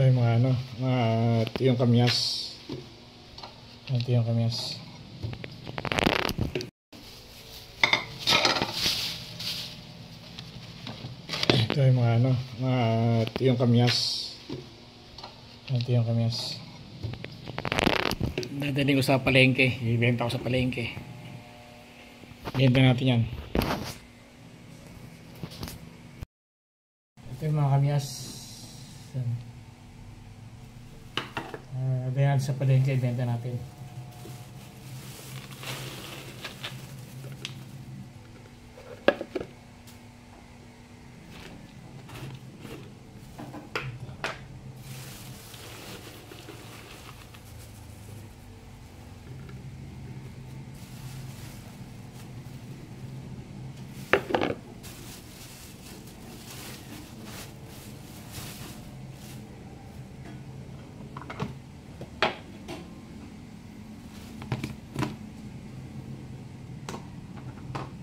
Ito yung mga tiyong kamyas. Ito yung kamyas. Ito yung mga tiyong kamyas. Ito yung kamyas. Dadaling ko sa palengke. Ibenta ko sa palengke. Benta natin yan. Ito yung mga kamyas. Dadaling sa palengke. Ibenta natin.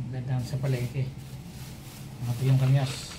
Dadaan sa palengke. Ito yung kamyas.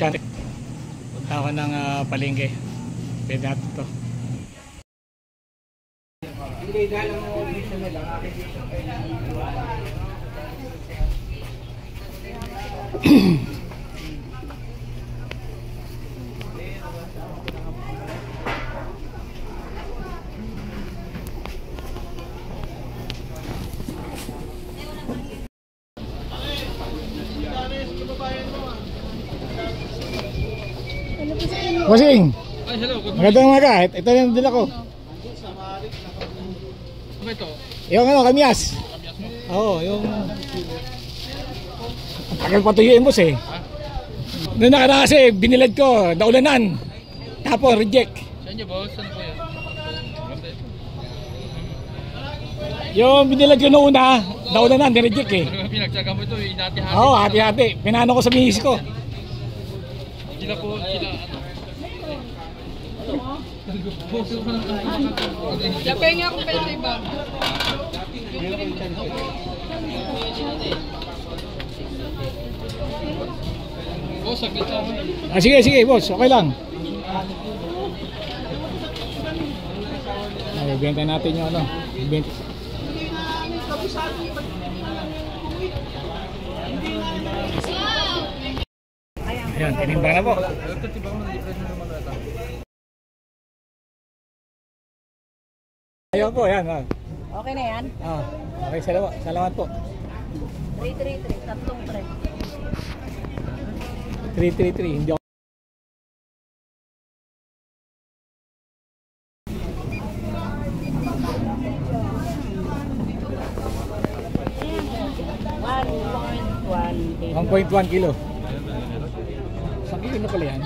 Punta ako ng palengke. Pwede natin ito. Bossing! Ay, hello. Magandang umaga. Ito yung dila ko. Ano ito? Yung kamyas. Kamyas mo? Oo, yung... Tagal patuyuin, boss eh. Noong nakaraan kasi, binilad ko, naulanan. Tapos, reject. Saan niyo, boss? Saan po yan? Ganda ito. Yung binilad ko noong una, naulanan, nireject eh. Pero pinagtsaga mo ito, hinati-hati. Oo, hati-hati. Pinano ko sa misis ko. Sila po, sila ano? Lapay nga akong pala sa iba. Boss, saglit lang. Sige, boss. Okay lang. Ay, benta natin yung ano. Benta. Ayan, tinimba na po. Ayun po, yan. Okay na yan? Okay, salamat po. 333, tatlong 333, hindi ako. $1.1 kilo. Isang kilo na pala yan.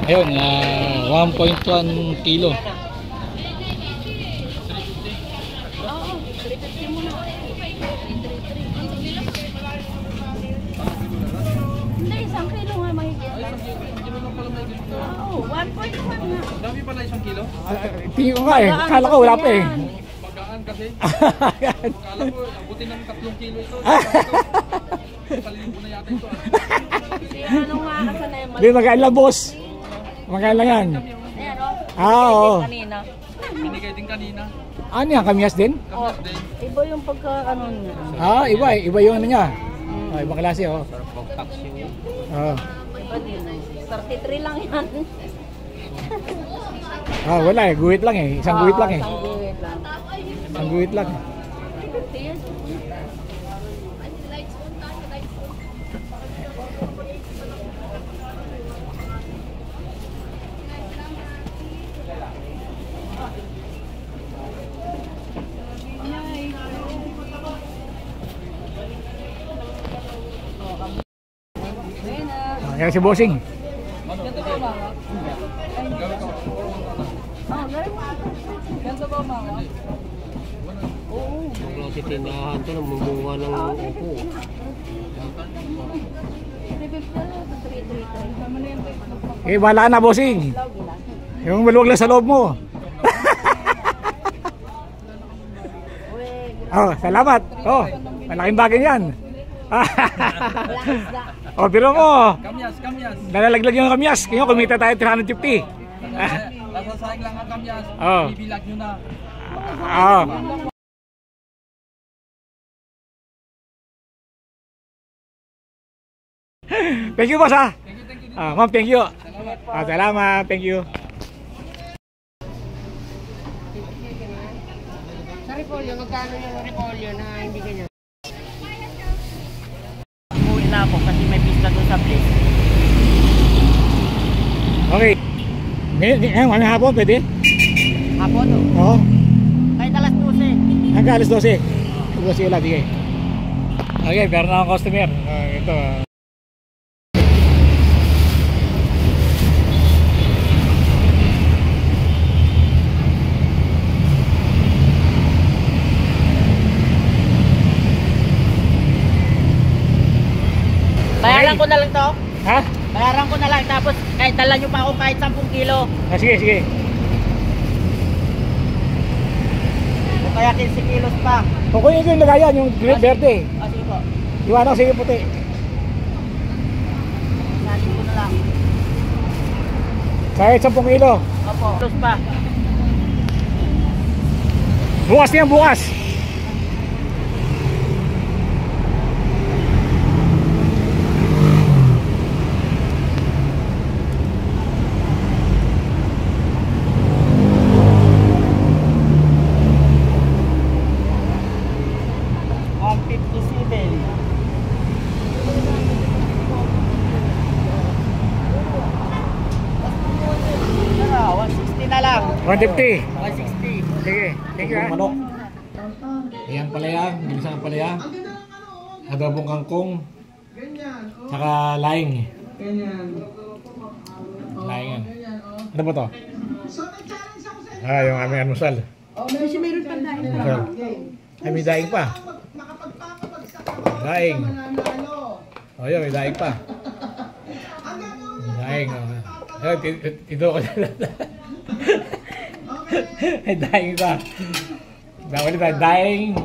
Ayun, 1.1 kilo. Dami pala 1 kilo. Tingin ko nga eh. Kala ko wala pa eh. Magaan kasi. Kala ko, abutin ng 3 kilo ito. Palibo na yata ito. Ano nga kasi na yung Hindi, magkain lang boss. Magkain lang yan. Ayan o. Oo. Kanina. Binigay din kanina. Ano yan, kamyas din? Kamas din. Iba yung pagka ano niya. Iba eh. Iba yung ano niya. Ibang klase oh. Iba din. 33 lang yan. Wala eh. Guhit lang eh. Isang guhit lang eh. Isang guhit lang. Isang guhit lang. 50 yan. Kaya si bossing. Ganito ba mama? Ganito ba mama? Oo. Wala si tinahan to ng mumunga ng upo. 350. Eh, wala na bossing. Yung maluwag lang sa loob mo. Salamat. Malaking bagay yan. Biro mo. Kamyas, kamyas. Nalalaglag yung kamyas. Kaya kumita tayo 350. Nasasayag lang ang kamyas. Bibilag nyo na. Thank you boss ha. Thank you. Ma'am, thank you. Salamat. Thank you. Sa repolyo, magkano yung repolyo na hindi ganyan? Uwi na ako kasi may pista doon sa place. Okay. Ngayon, ano hapon, pwede? Hapon o? Oo. Kahit alas 12. Hanggang alas 12. Sige ulit, sige. Okay, meron na akong customer. Ito. Bayaran ko na lang to. Ha? Bayaran ko na lang tapos kahit dala nyo pa ako kahit 10 kilo. Sige, sige. O kaya 15 kilos pa. Kukunin ko yung lagayan, yung green verde. Sige po. Iwan ako, sige puti. Natin ko na lang. Kahit 10 kilo. Opo. Kilos pa. Bukas niyan, bukas. Ano, 160 na lang. 150. 160. Sige, thank you ha. Manok. Ayan palaya, ginisang palaya. Adobong kangkong. Tsaka laing. Laing yan. Ano ba to? Yung aming almusal. Almusal. Ay, may daing pa. Daing. Yun, may daing pa. Daing. Ito ko may daing pa. Ulit tayo, daing.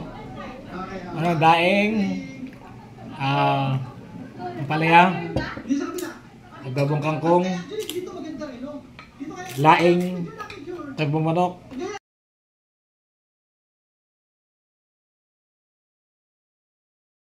Daing. Palaya. Adobong kangkong. Laing. Tagbong manok.